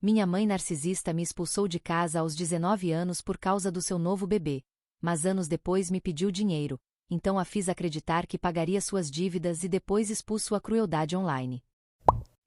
Minha mãe narcisista me expulsou de casa aos 19 anos por causa do seu novo bebê, mas anos depois me pediu dinheiro, então a fiz acreditar que pagaria suas dívidas e depois expus sua crueldade online.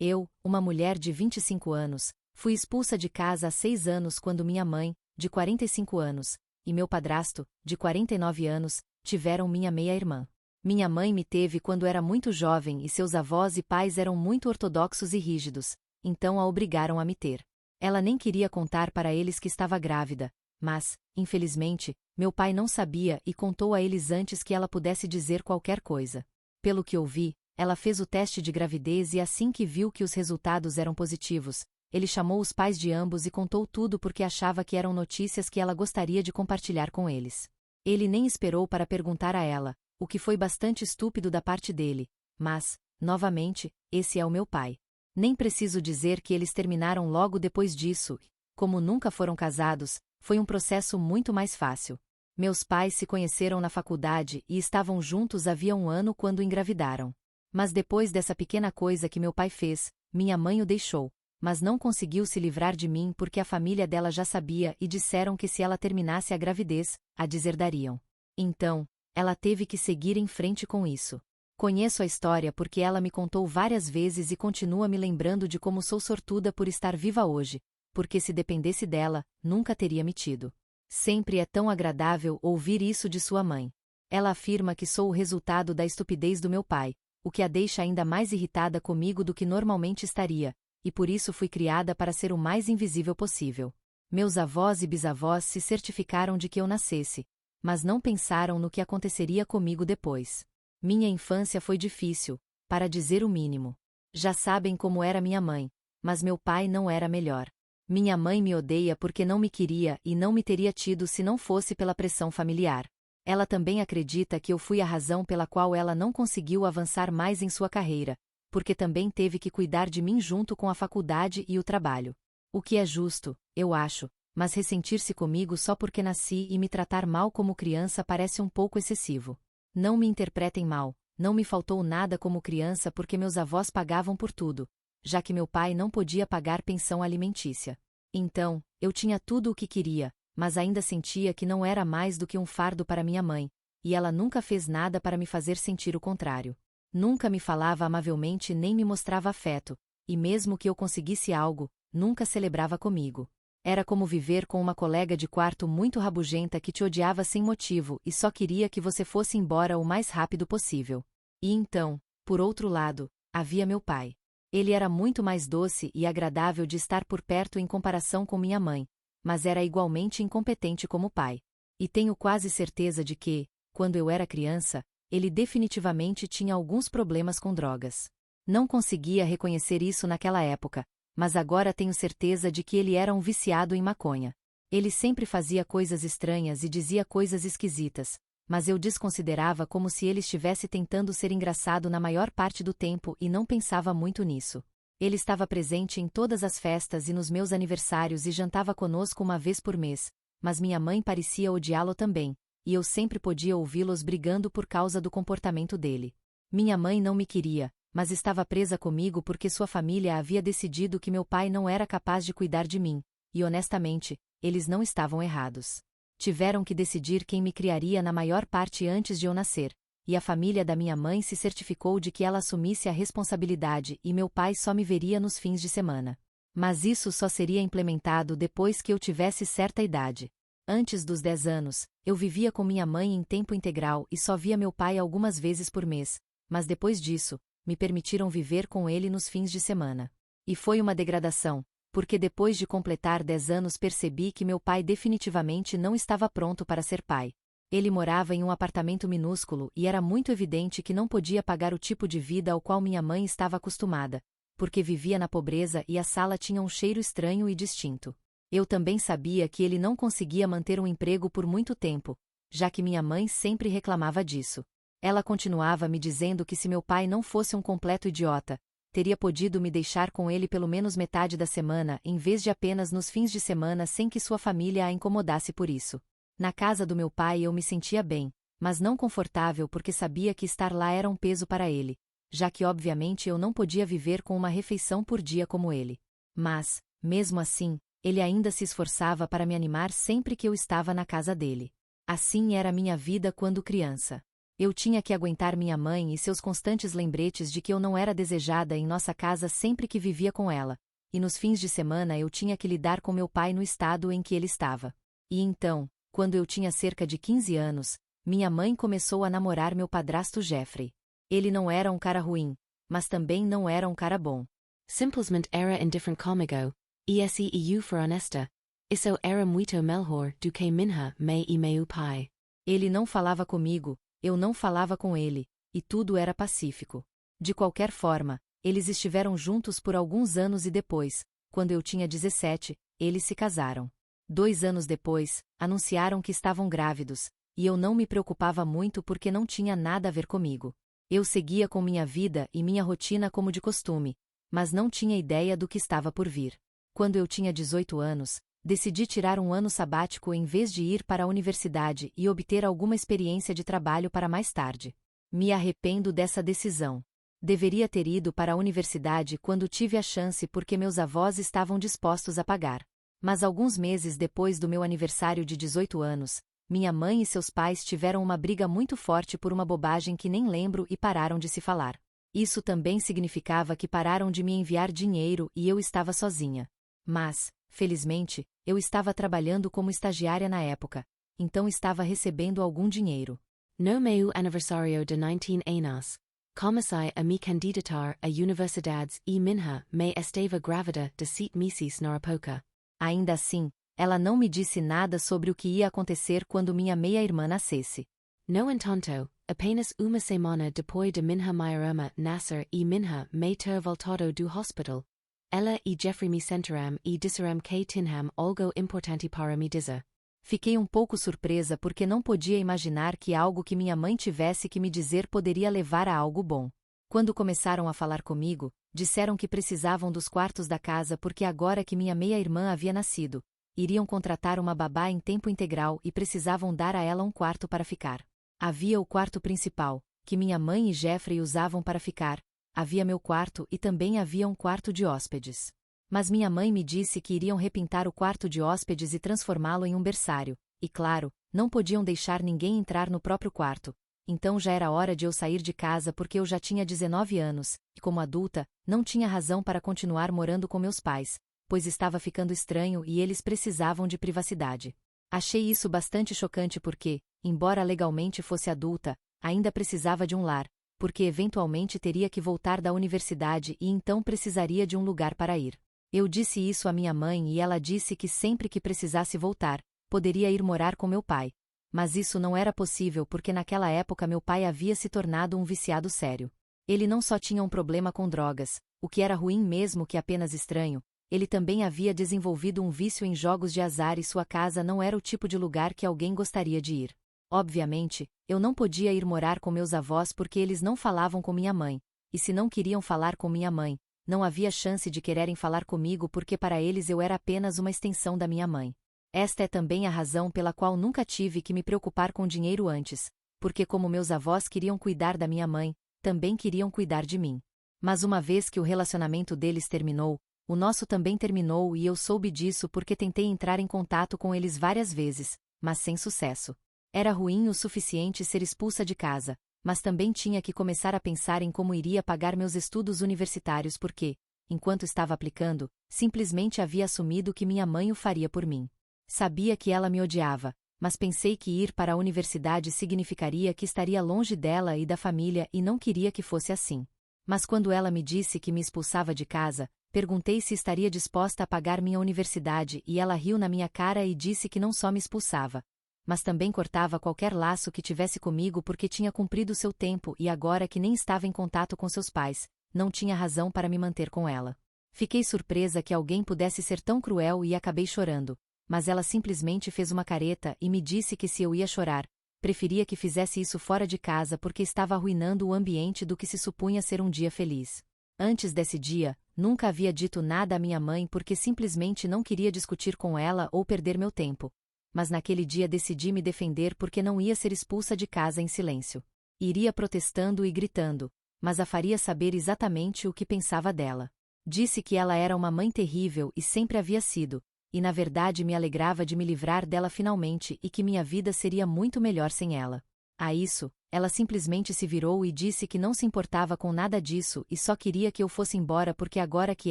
Eu, uma mulher de 25 anos, fui expulsa de casa há 6 anos quando minha mãe, de 45 anos, e meu padrasto, de 49 anos, tiveram minha meia-irmã. Minha mãe me teve quando era muito jovem e seus avós e pais eram muito ortodoxos e rígidos, então a obrigaram a me ter. Ela nem queria contar para eles que estava grávida, mas, infelizmente, meu pai não sabia e contou a eles antes que ela pudesse dizer qualquer coisa. Pelo que ouvi, ela fez o teste de gravidez e assim que viu que os resultados eram positivos, ele chamou os pais de ambos e contou tudo porque achava que eram notícias que ela gostaria de compartilhar com eles. Ele nem esperou para perguntar a ela, o que foi bastante estúpido da parte dele, mas, novamente, esse é o meu pai. Nem preciso dizer que eles terminaram logo depois disso, e, como nunca foram casados, foi um processo muito mais fácil. Meus pais se conheceram na faculdade e estavam juntos havia 1 ano quando engravidaram. Mas depois dessa pequena coisa que meu pai fez, minha mãe o deixou, mas não conseguiu se livrar de mim porque a família dela já sabia e disseram que se ela terminasse a gravidez, a deserdariam. Então, ela teve que seguir em frente com isso. Conheço a história porque ela me contou várias vezes e continua me lembrando de como sou sortuda por estar viva hoje, porque se dependesse dela, nunca teria me tido. Sempre é tão agradável ouvir isso de sua mãe. Ela afirma que sou o resultado da estupidez do meu pai, o que a deixa ainda mais irritada comigo do que normalmente estaria, e por isso fui criada para ser o mais invisível possível. Meus avós e bisavós se certificaram de que eu nascesse, mas não pensaram no que aconteceria comigo depois. Minha infância foi difícil, para dizer o mínimo. Já sabem como era minha mãe, mas meu pai não era melhor. Minha mãe me odeia porque não me queria e não me teria tido se não fosse pela pressão familiar. Ela também acredita que eu fui a razão pela qual ela não conseguiu avançar mais em sua carreira, porque também teve que cuidar de mim junto com a faculdade e o trabalho. O que é justo, eu acho, mas ressentir-se comigo só porque nasci e me tratar mal como criança parece um pouco excessivo. Não me interpretem mal, não me faltou nada como criança porque meus avós pagavam por tudo, já que meu pai não podia pagar pensão alimentícia. Então, eu tinha tudo o que queria, mas ainda sentia que não era mais do que um fardo para minha mãe, e ela nunca fez nada para me fazer sentir o contrário. Nunca me falava amavelmente nem me mostrava afeto, e mesmo que eu conseguisse algo, nunca celebrava comigo. Era como viver com uma colega de quarto muito rabugenta que te odiava sem motivo e só queria que você fosse embora o mais rápido possível. E então, por outro lado, havia meu pai. Ele era muito mais doce e agradável de estar por perto em comparação com minha mãe, mas era igualmente incompetente como pai. E tenho quase certeza de que, quando eu era criança, ele definitivamente tinha alguns problemas com drogas. Não conseguia reconhecer isso naquela época, mas agora tenho certeza de que ele era um viciado em maconha. Ele sempre fazia coisas estranhas e dizia coisas esquisitas, mas eu desconsiderava como se ele estivesse tentando ser engraçado na maior parte do tempo e não pensava muito nisso. Ele estava presente em todas as festas e nos meus aniversários e jantava conosco uma vez por mês, mas minha mãe parecia odiá-lo também, e eu sempre podia ouvi-los brigando por causa do comportamento dele. Minha mãe não me queria, mas estava presa comigo porque sua família havia decidido que meu pai não era capaz de cuidar de mim, e honestamente, eles não estavam errados. Tiveram que decidir quem me criaria na maior parte antes de eu nascer, e a família da minha mãe se certificou de que ela assumisse a responsabilidade e meu pai só me veria nos fins de semana. Mas isso só seria implementado depois que eu tivesse certa idade. Antes dos 10 anos, eu vivia com minha mãe em tempo integral e só via meu pai algumas vezes por mês, mas depois disso, me permitiram viver com ele nos fins de semana. E foi uma degradação, porque depois de completar 10 anos percebi que meu pai definitivamente não estava pronto para ser pai. Ele morava em um apartamento minúsculo e era muito evidente que não podia pagar o tipo de vida ao qual minha mãe estava acostumada, porque vivia na pobreza e a sala tinha um cheiro estranho e distinto. Eu também sabia que ele não conseguia manter um emprego por muito tempo, já que minha mãe sempre reclamava disso. Ela continuava me dizendo que se meu pai não fosse um completo idiota, teria podido me deixar com ele pelo menos metade da semana em vez de apenas nos fins de semana sem que sua família a incomodasse por isso. Na casa do meu pai eu me sentia bem, mas não confortável porque sabia que estar lá era um peso para ele, já que obviamente eu não podia viver com uma refeição por dia como ele. Mas, Mesmo assim, ele ainda se esforçava para me animar sempre que eu estava na casa dele. Assim era minha vida quando criança. Eu tinha que aguentar minha mãe e seus constantes lembretes de que eu não era desejada em nossa casa sempre que vivia com ela, e nos fins de semana eu tinha que lidar com meu pai no estado em que ele estava. E então, quando eu tinha cerca de 15 anos, minha mãe começou a namorar meu padrasto Jeffrey. Ele não era um cara ruim, mas também não era um cara bom. Simplesmente era indifferent comigo, e for honesta. Isso era muito melhor do que minha mãe e meu pai. Ele não falava comigo, eu não falava com ele, e tudo era pacífico. De qualquer forma, eles estiveram juntos por alguns anos e depois, quando eu tinha 17, eles se casaram. 2 anos depois, anunciaram que estavam grávidos, e eu não me preocupava muito porque não tinha nada a ver comigo. Eu seguia com minha vida e minha rotina como de costume, mas não tinha ideia do que estava por vir. Quando eu tinha 18 anos, decidi tirar um ano sabático em vez de ir para a universidade e obter alguma experiência de trabalho para mais tarde. Me arrependo dessa decisão. Deveria ter ido para a universidade quando tive a chance porque meus avós estavam dispostos a pagar. Mas alguns meses depois do meu aniversário de 18 anos, minha mãe e seus pais tiveram uma briga muito forte por uma bobagem que nem lembro e pararam de se falar. Isso também significava que pararam de me enviar dinheiro e eu estava sozinha. Mas, felizmente, eu estava trabalhando como estagiária na época, então estava recebendo algum dinheiro. No meu aniversário de 19 anos, comecei a me candidatar a universidades e minha mãe estava grávida de 7 meses na época. Ainda assim, ela não me disse nada sobre o que ia acontecer quando minha meia-irmã nascesse. No entanto, apenas uma semana depois de minha meia-irmã nascer e minha mãe ter voltado do hospital, ela e Jeffrey me sentaram e disseram que tinham algo importante para me dizer. Fiquei um pouco surpresa porque não podia imaginar que algo que minha mãe tivesse que me dizer poderia levar a algo bom. Quando começaram a falar comigo, disseram que precisavam dos quartos da casa porque agora que minha meia-irmã havia nascido, iriam contratar uma babá em tempo integral e precisavam dar a ela um quarto para ficar. Havia o quarto principal, que minha mãe e Jeffrey usavam para ficar, havia meu quarto e também havia um quarto de hóspedes. Mas minha mãe me disse que iriam repintar o quarto de hóspedes e transformá-lo em um berçário, e claro, não podiam deixar ninguém entrar no próprio quarto. Então já era hora de eu sair de casa porque eu já tinha 19 anos, e como adulta, não tinha razão para continuar morando com meus pais, pois estava ficando estranho e eles precisavam de privacidade. Achei isso bastante chocante porque, embora legalmente fosse adulta, ainda precisava de um lar, porque eventualmente teria que voltar da universidade e então precisaria de um lugar para ir. Eu disse isso à minha mãe e ela disse que sempre que precisasse voltar, poderia ir morar com meu pai. Mas isso não era possível porque naquela época meu pai havia se tornado um viciado sério. Ele não só tinha um problema com drogas, o que era ruim mesmo que apenas estranho, ele também havia desenvolvido um vício em jogos de azar e sua casa não era o tipo de lugar que alguém gostaria de ir. Obviamente, eu não podia ir morar com meus avós porque eles não falavam com minha mãe, e se não queriam falar com minha mãe, não havia chance de quererem falar comigo porque para eles eu era apenas uma extensão da minha mãe. Esta é também a razão pela qual nunca tive que me preocupar com dinheiro antes, porque como meus avós queriam cuidar da minha mãe, também queriam cuidar de mim. Mas uma vez que o relacionamento deles terminou, o nosso também terminou e eu soube disso porque tentei entrar em contato com eles várias vezes, mas sem sucesso. Era ruim o suficiente ser expulsa de casa, mas também tinha que começar a pensar em como iria pagar meus estudos universitários porque, enquanto estava aplicando, simplesmente havia assumido que minha mãe o faria por mim. Sabia que ela me odiava, mas pensei que ir para a universidade significaria que estaria longe dela e da família e não queria que fosse assim. Mas quando ela me disse que me expulsava de casa, perguntei se estaria disposta a pagar minha universidade e ela riu na minha cara e disse que não só me expulsava, mas também cortava qualquer laço que tivesse comigo porque tinha cumprido seu tempo e agora que nem estava em contato com seus pais, não tinha razão para me manter com ela. Fiquei surpresa que alguém pudesse ser tão cruel e acabei chorando, mas ela simplesmente fez uma careta e me disse que se eu ia chorar, preferia que fizesse isso fora de casa porque estava arruinando o ambiente do que se supunha ser um dia feliz. Antes desse dia, nunca havia dito nada à minha mãe porque simplesmente não queria discutir com ela ou perder meu tempo. Mas naquele dia decidi me defender porque não ia ser expulsa de casa em silêncio. Iria protestando e gritando, mas a faria saber exatamente o que pensava dela. Disse que ela era uma mãe terrível e sempre havia sido, e na verdade me alegrava de me livrar dela finalmente e que minha vida seria muito melhor sem ela. A isso, ela simplesmente se virou e disse que não se importava com nada disso e só queria que eu fosse embora porque agora que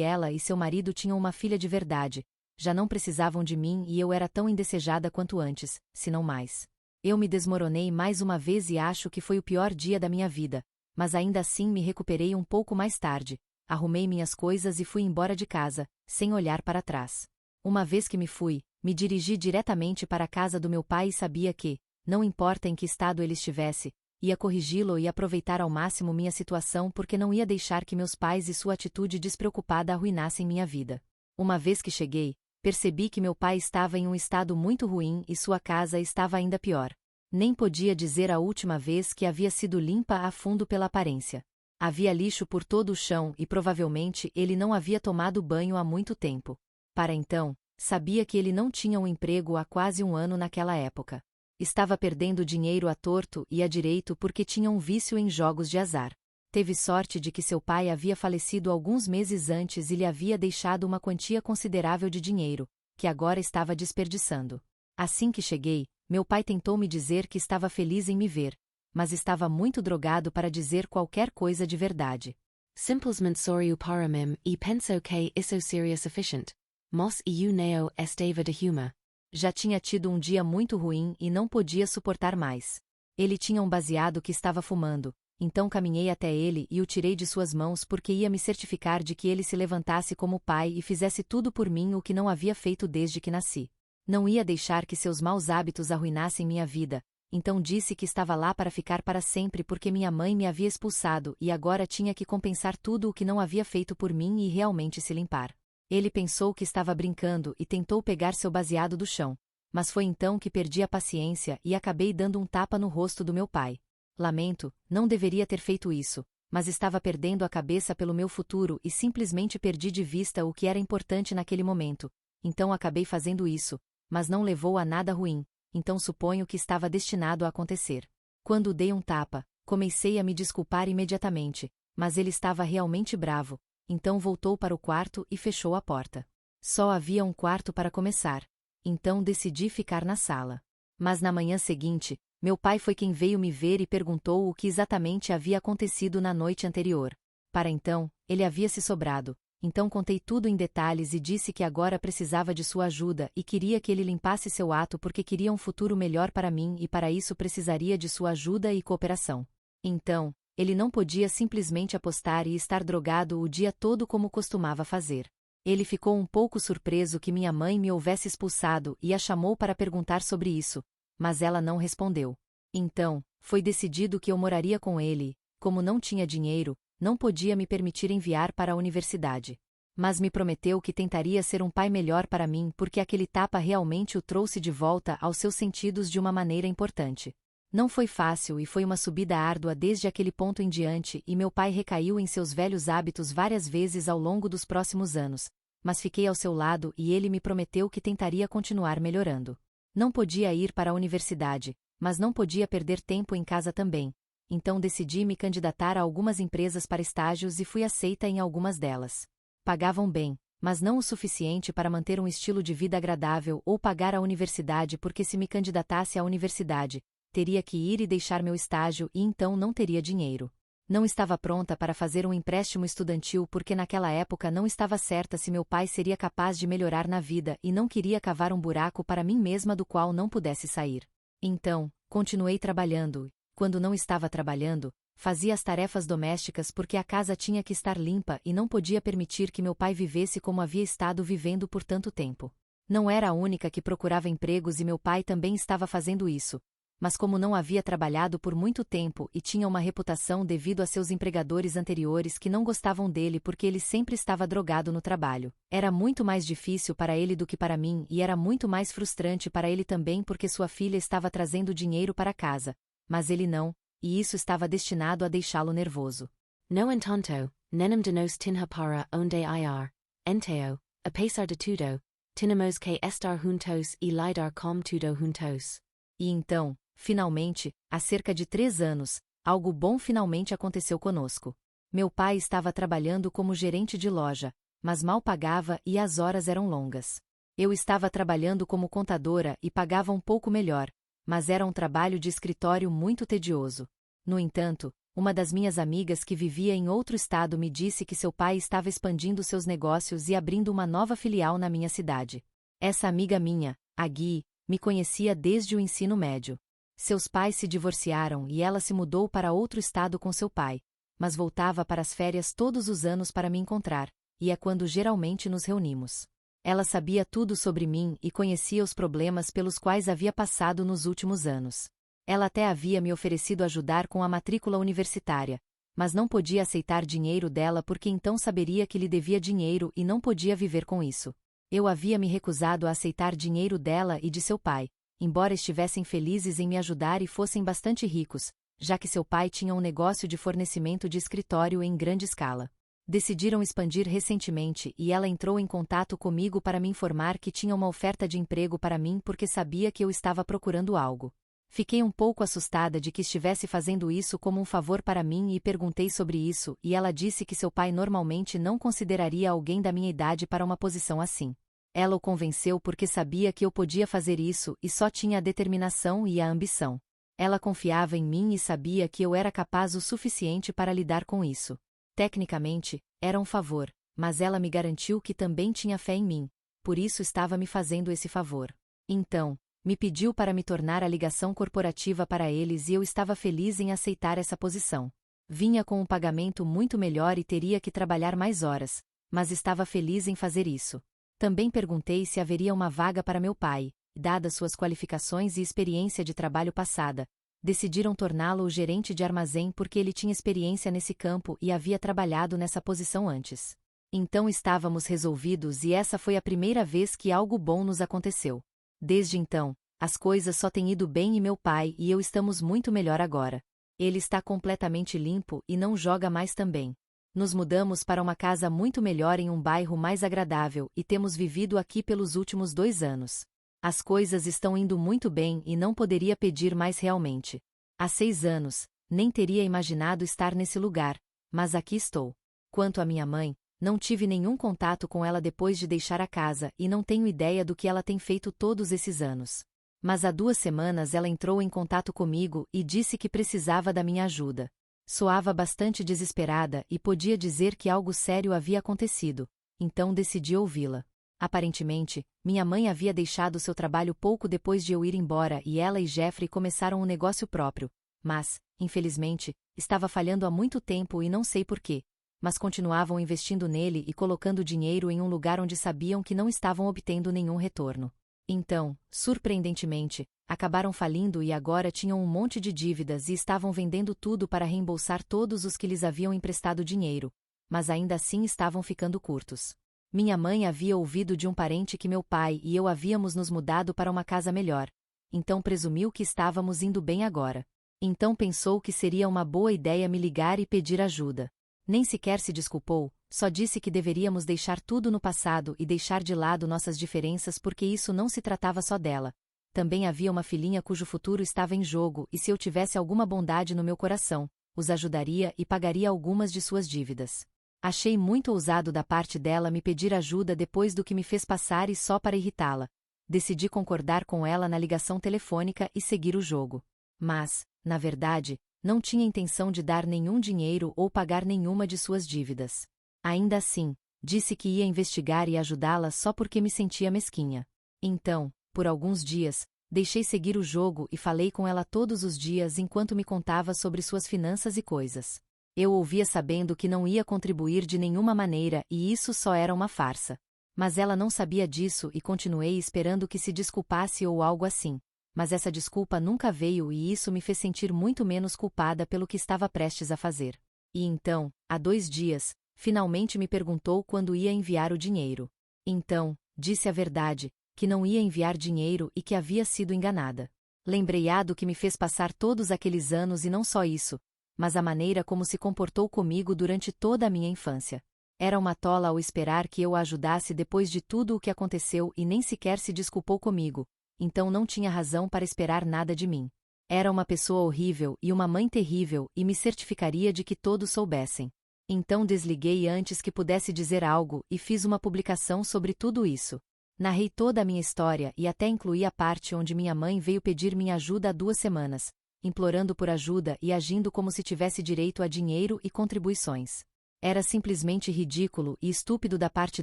ela e seu marido tinham uma filha de verdade, já não precisavam de mim e eu era tão indesejada quanto antes, se não mais. Eu me desmoronei mais uma vez e acho que foi o pior dia da minha vida, mas ainda assim me recuperei um pouco mais tarde, arrumei minhas coisas e fui embora de casa, sem olhar para trás. Uma vez que me fui, me dirigi diretamente para a casa do meu pai e sabia que, não importa em que estado ele estivesse, ia corrigi-lo e aproveitar ao máximo minha situação porque não ia deixar que meus pais e sua atitude despreocupada arruinassem minha vida. Uma vez que cheguei, percebi que meu pai estava em um estado muito ruim e sua casa estava ainda pior. Nem podia dizer a última vez que havia sido limpa a fundo pela aparência. Havia lixo por todo o chão e provavelmente ele não havia tomado banho há muito tempo. Para então, sabia que ele não tinha um emprego há quase um ano naquela época. Estava perdendo dinheiro à torto e à direito porque tinha um vício em jogos de azar. Teve sorte de que seu pai havia falecido alguns meses antes e lhe havia deixado uma quantia considerável de dinheiro, que agora estava desperdiçando. Assim que cheguei, meu pai tentou me dizer que estava feliz em me ver, mas estava muito drogado para dizer qualquer coisa de verdade. Simplesmente soriu para mim e pensou que isso seria sufficient. Mas eu não estava de humor. Já tinha tido um dia muito ruim e não podia suportar mais. Ele tinha um baseado que estava fumando, então caminhei até ele e o tirei de suas mãos porque ia me certificar de que ele se levantasse como pai e fizesse tudo por mim o que não havia feito desde que nasci. Não ia deixar que seus maus hábitos arruinassem minha vida, então disse que estava lá para ficar para sempre porque minha mãe me havia expulsado e agora tinha que compensar tudo o que não havia feito por mim e realmente se limpar. Ele pensou que estava brincando e tentou pegar seu baseado do chão, mas foi então que perdi a paciência e acabei dando um tapa no rosto do meu pai. Lamento, não deveria ter feito isso, mas estava perdendo a cabeça pelo meu futuro e simplesmente perdi de vista o que era importante naquele momento, então acabei fazendo isso, mas não levou a nada ruim, então suponho que estava destinado a acontecer. Quando dei um tapa, comecei a me desculpar imediatamente, mas ele estava realmente bravo, então voltou para o quarto e fechou a porta. Só havia um quarto para começar, então decidi ficar na sala. Mas na manhã seguinte, meu pai foi quem veio me ver e perguntou o que exatamente havia acontecido na noite anterior. Para então, ele havia se sobrado, então contei tudo em detalhes e disse que agora precisava de sua ajuda e queria que ele limpasse seu ato porque queria um futuro melhor para mim e para isso precisaria de sua ajuda e cooperação. Então, ele não podia simplesmente apostar e estar drogado o dia todo como costumava fazer. Ele ficou um pouco surpreso que minha mãe me houvesse expulsado e a chamou para perguntar sobre isso, mas ela não respondeu. Então, foi decidido que eu moraria com ele, como não tinha dinheiro, não podia me permitir enviar para a universidade. Mas me prometeu que tentaria ser um pai melhor para mim porque aquele tapa realmente o trouxe de volta aos seus sentidos de uma maneira importante. Não foi fácil e foi uma subida árdua desde aquele ponto em diante e meu pai recaiu em seus velhos hábitos várias vezes ao longo dos próximos anos, mas fiquei ao seu lado e ele me prometeu que tentaria continuar melhorando. Não podia ir para a universidade, mas não podia perder tempo em casa também, então decidi me candidatar a algumas empresas para estágios e fui aceita em algumas delas. Pagavam bem, mas não o suficiente para manter um estilo de vida agradável ou pagar a universidade porque se me candidatasse à universidade, teria que ir e deixar meu estágio e então não teria dinheiro. Não estava pronta para fazer um empréstimo estudantil porque naquela época não estava certa se meu pai seria capaz de melhorar na vida e não queria cavar um buraco para mim mesma do qual não pudesse sair. Então, continuei trabalhando. Quando não estava trabalhando, fazia as tarefas domésticas porque a casa tinha que estar limpa e não podia permitir que meu pai vivesse como havia estado vivendo por tanto tempo. Não era a única que procurava empregos e meu pai também estava fazendo isso. Mas como não havia trabalhado por muito tempo e tinha uma reputação devido a seus empregadores anteriores que não gostavam dele porque ele sempre estava drogado no trabalho, era muito mais difícil para ele do que para mim e era muito mais frustrante para ele também porque sua filha estava trazendo dinheiro para casa, mas ele não, e isso estava destinado a deixá-lo nervoso. No entanto, nenem de nos tinha para onde ir, enteo, apesar de tudo, tinemos que estar juntos e lidar com tudo juntos. E então, finalmente, há cerca de 3 anos, algo bom finalmente aconteceu conosco. Meu pai estava trabalhando como gerente de loja, mas mal pagava e as horas eram longas. Eu estava trabalhando como contadora e pagava um pouco melhor, mas era um trabalho de escritório muito tedioso. No entanto, uma das minhas amigas que vivia em outro estado me disse que seu pai estava expandindo seus negócios e abrindo uma nova filial na minha cidade. Essa amiga minha, a Gui, me conhecia desde o ensino médio. Seus pais se divorciaram e ela se mudou para outro estado com seu pai, mas voltava para as férias todos os anos para me encontrar, e é quando geralmente nos reunimos. Ela sabia tudo sobre mim e conhecia os problemas pelos quais havia passado nos últimos anos. Ela até havia me oferecido ajudar com a matrícula universitária, mas não podia aceitar dinheiro dela porque então saberia que lhe devia dinheiro e não podia viver com isso. Eu havia me recusado a aceitar dinheiro dela e de seu pai, embora estivessem felizes em me ajudar e fossem bastante ricos, já que seu pai tinha um negócio de fornecimento de escritório em grande escala. Decidiram expandir recentemente e ela entrou em contato comigo para me informar que tinha uma oferta de emprego para mim porque sabia que eu estava procurando algo. Fiquei um pouco assustada de que estivesse fazendo isso como um favor para mim e perguntei sobre isso e ela disse que seu pai normalmente não consideraria alguém da minha idade para uma posição assim. Ela o convenceu porque sabia que eu podia fazer isso e só tinha a determinação e a ambição. Ela confiava em mim e sabia que eu era capaz o suficiente para lidar com isso. Tecnicamente, era um favor, mas ela me garantiu que também tinha fé em mim, por isso estava me fazendo esse favor. Então, me pediu para me tornar a ligação corporativa para eles e eu estava feliz em aceitar essa posição. Vinha com um pagamento muito melhor e teria que trabalhar mais horas, mas estava feliz em fazer isso. Também perguntei se haveria uma vaga para meu pai, dadas suas qualificações e experiência de trabalho passada. Decidiram torná-lo o gerente de armazém porque ele tinha experiência nesse campo e havia trabalhado nessa posição antes. Então estávamos resolvidos e essa foi a primeira vez que algo bom nos aconteceu. Desde então, as coisas só têm ido bem e meu pai e eu estamos muito melhor agora. Ele está completamente limpo e não joga mais também. Nos mudamos para uma casa muito melhor em um bairro mais agradável e temos vivido aqui pelos últimos 2 anos. As coisas estão indo muito bem e não poderia pedir mais realmente. Há 6 anos, nem teria imaginado estar nesse lugar, mas aqui estou. Quanto à minha mãe, não tive nenhum contato com ela depois de deixar a casa e não tenho ideia do que ela tem feito todos esses anos. Mas há 2 semanas ela entrou em contato comigo e disse que precisava da minha ajuda. Soava bastante desesperada e podia dizer que algo sério havia acontecido, então decidi ouvi-la. Aparentemente, minha mãe havia deixado seu trabalho pouco depois de eu ir embora e ela e Jeffrey começaram um negócio próprio, mas, infelizmente, estava falhando há muito tempo e não sei porquê, mas continuavam investindo nele e colocando dinheiro em um lugar onde sabiam que não estavam obtendo nenhum retorno. Então, surpreendentemente, acabaram falindo e agora tinham um monte de dívidas e estavam vendendo tudo para reembolsar todos os que lhes haviam emprestado dinheiro, mas ainda assim estavam ficando curtos. Minha mãe havia ouvido de um parente que meu pai e eu havíamos nos mudado para uma casa melhor, então presumiu que estávamos indo bem agora. Então pensou que seria uma boa ideia me ligar e pedir ajuda. Nem sequer se desculpou, só disse que deveríamos deixar tudo no passado e deixar de lado nossas diferenças porque isso não se tratava só dela. Também havia uma filhinha cujo futuro estava em jogo e se eu tivesse alguma bondade no meu coração, os ajudaria e pagaria algumas de suas dívidas. Achei muito ousado da parte dela me pedir ajuda depois do que me fez passar e só para irritá-la. Decidi concordar com ela na ligação telefônica e seguir o jogo. Mas, na verdade, não tinha intenção de dar nenhum dinheiro ou pagar nenhuma de suas dívidas. Ainda assim, disse que ia investigar e ajudá-la só porque me sentia mesquinha. Então, por alguns dias, deixei seguir o jogo e falei com ela todos os dias enquanto me contava sobre suas finanças e coisas. Eu ouvia sabendo que não ia contribuir de nenhuma maneira e isso só era uma farsa. Mas ela não sabia disso e continuei esperando que se desculpasse ou algo assim. Mas essa desculpa nunca veio e isso me fez sentir muito menos culpada pelo que estava prestes a fazer. E então, há 2 dias, finalmente me perguntou quando ia enviar o dinheiro. Então, disse a verdade, que não ia enviar dinheiro e que havia sido enganada. Lembrei-a do que me fez passar todos aqueles anos e não só isso, mas a maneira como se comportou comigo durante toda a minha infância. Era uma tola ao esperar que eu a ajudasse depois de tudo o que aconteceu e nem sequer se desculpou comigo, então não tinha razão para esperar nada de mim. Era uma pessoa horrível e uma mãe terrível e me certificaria de que todos soubessem. Então desliguei antes que pudesse dizer algo e fiz uma publicação sobre tudo isso. Narrei toda a minha história e até incluí a parte onde minha mãe veio pedir minha ajuda há 2 semanas, implorando por ajuda e agindo como se tivesse direito a dinheiro e contribuições. Era simplesmente ridículo e estúpido da parte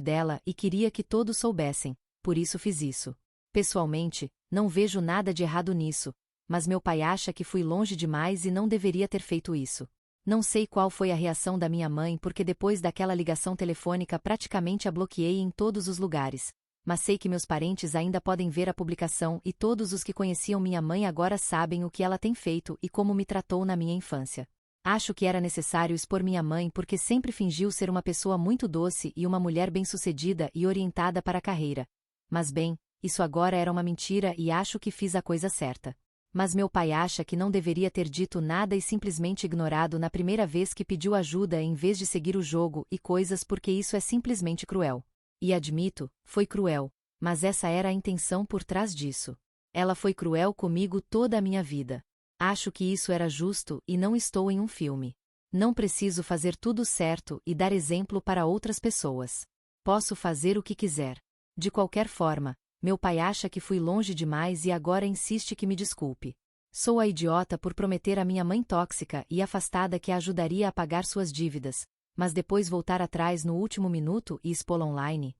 dela e queria que todos soubessem, por isso fiz isso. Pessoalmente, não vejo nada de errado nisso, mas meu pai acha que fui longe demais e não deveria ter feito isso. Não sei qual foi a reação da minha mãe porque depois daquela ligação telefônica praticamente a bloqueei em todos os lugares. Mas sei que meus parentes ainda podem ver a publicação e todos os que conheciam minha mãe agora sabem o que ela tem feito e como me tratou na minha infância. Acho que era necessário expor minha mãe porque sempre fingiu ser uma pessoa muito doce e uma mulher bem-sucedida e orientada para a carreira. Mas bem, isso agora era uma mentira e acho que fiz a coisa certa. Mas meu pai acha que não deveria ter dito nada e simplesmente ignorado na primeira vez que pediu ajuda em vez de seguir o jogo e coisas porque isso é simplesmente cruel. E admito, foi cruel, mas essa era a intenção por trás disso. Ela foi cruel comigo toda a minha vida. Acho que isso era justo e não estou em um filme. Não preciso fazer tudo certo e dar exemplo para outras pessoas. Posso fazer o que quiser. De qualquer forma, meu pai acha que fui longe demais e agora insiste que me desculpe. Sou a idiota por prometer à minha mãe tóxica e afastada que a ajudaria a pagar suas dívidas, mas depois voltar atrás no último minuto e expô-la online.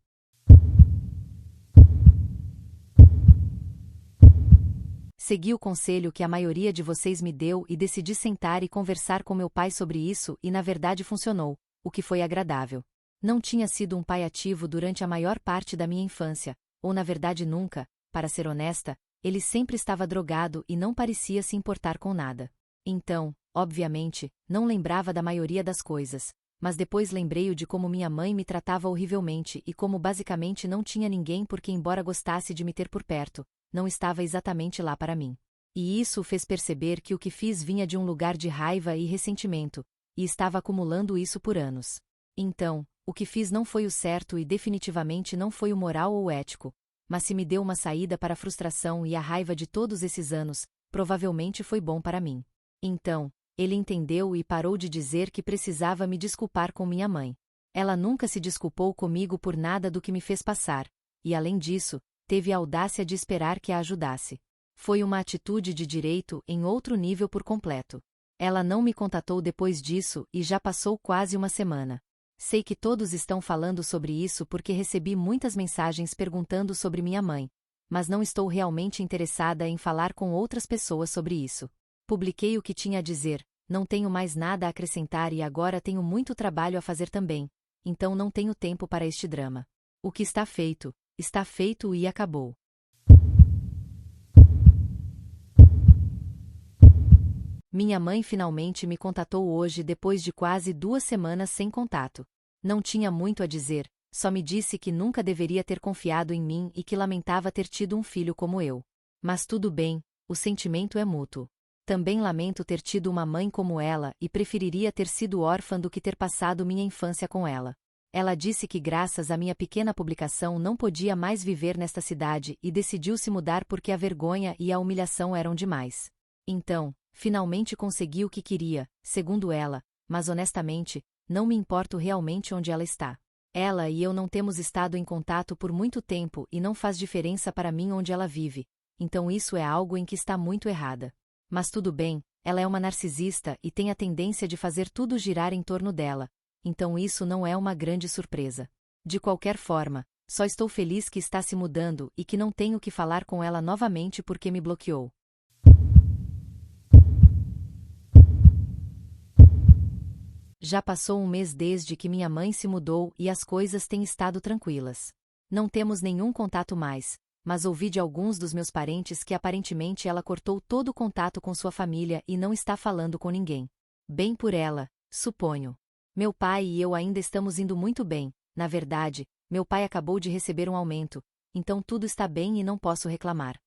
Segui o conselho que a maioria de vocês me deu e decidi sentar e conversar com meu pai sobre isso e na verdade funcionou, o que foi agradável. Não tinha sido um pai ativo durante a maior parte da minha infância, ou na verdade nunca, para ser honesta, ele sempre estava drogado e não parecia se importar com nada. Então, obviamente, não lembrava da maioria das coisas, mas depois lembrei de como minha mãe me tratava horrivelmente e como basicamente não tinha ninguém porque embora gostasse de me ter por perto, não estava exatamente lá para mim. E isso o fez perceber que o que fiz vinha de um lugar de raiva e ressentimento, e estava acumulando isso por anos. Então, o que fiz não foi o certo e definitivamente não foi o moral ou ético, mas se me deu uma saída para a frustração e a raiva de todos esses anos, provavelmente foi bom para mim. Então, ele entendeu e parou de dizer que precisava me desculpar com minha mãe. Ela nunca se desculpou comigo por nada do que me fez passar, e além disso, teve a audácia de esperar que a ajudasse. Foi uma atitude de direito em outro nível por completo. Ela não me contatou depois disso e já passou quase uma semana. Sei que todos estão falando sobre isso porque recebi muitas mensagens perguntando sobre minha mãe, mas não estou realmente interessada em falar com outras pessoas sobre isso. Publiquei o que tinha a dizer, não tenho mais nada a acrescentar e agora tenho muito trabalho a fazer também, então não tenho tempo para este drama. O que está feito e acabou. Minha mãe finalmente me contatou hoje depois de quase 2 semanas sem contato. Não tinha muito a dizer, só me disse que nunca deveria ter confiado em mim e que lamentava ter tido um filho como eu. Mas tudo bem, o sentimento é mútuo. Também lamento ter tido uma mãe como ela e preferiria ter sido órfã do que ter passado minha infância com ela. Ela disse que graças à minha pequena publicação não podia mais viver nesta cidade e decidiu se mudar porque a vergonha e a humilhação eram demais. Então, finalmente consegui o que queria, segundo ela, mas honestamente, não me importo realmente onde ela está. Ela e eu não temos estado em contato por muito tempo e não faz diferença para mim onde ela vive, então isso é algo em que está muito errada. Mas tudo bem, ela é uma narcisista e tem a tendência de fazer tudo girar em torno dela, então isso não é uma grande surpresa. De qualquer forma, só estou feliz que está se mudando e que não tenho que falar com ela novamente porque me bloqueou. Já passou um mês desde que minha mãe se mudou e as coisas têm estado tranquilas. Não temos nenhum contato mais, mas ouvi de alguns dos meus parentes que aparentemente ela cortou todo o contato com sua família e não está falando com ninguém. Bem por ela, suponho. Meu pai e eu ainda estamos indo muito bem, na verdade, meu pai acabou de receber um aumento, então tudo está bem e não posso reclamar.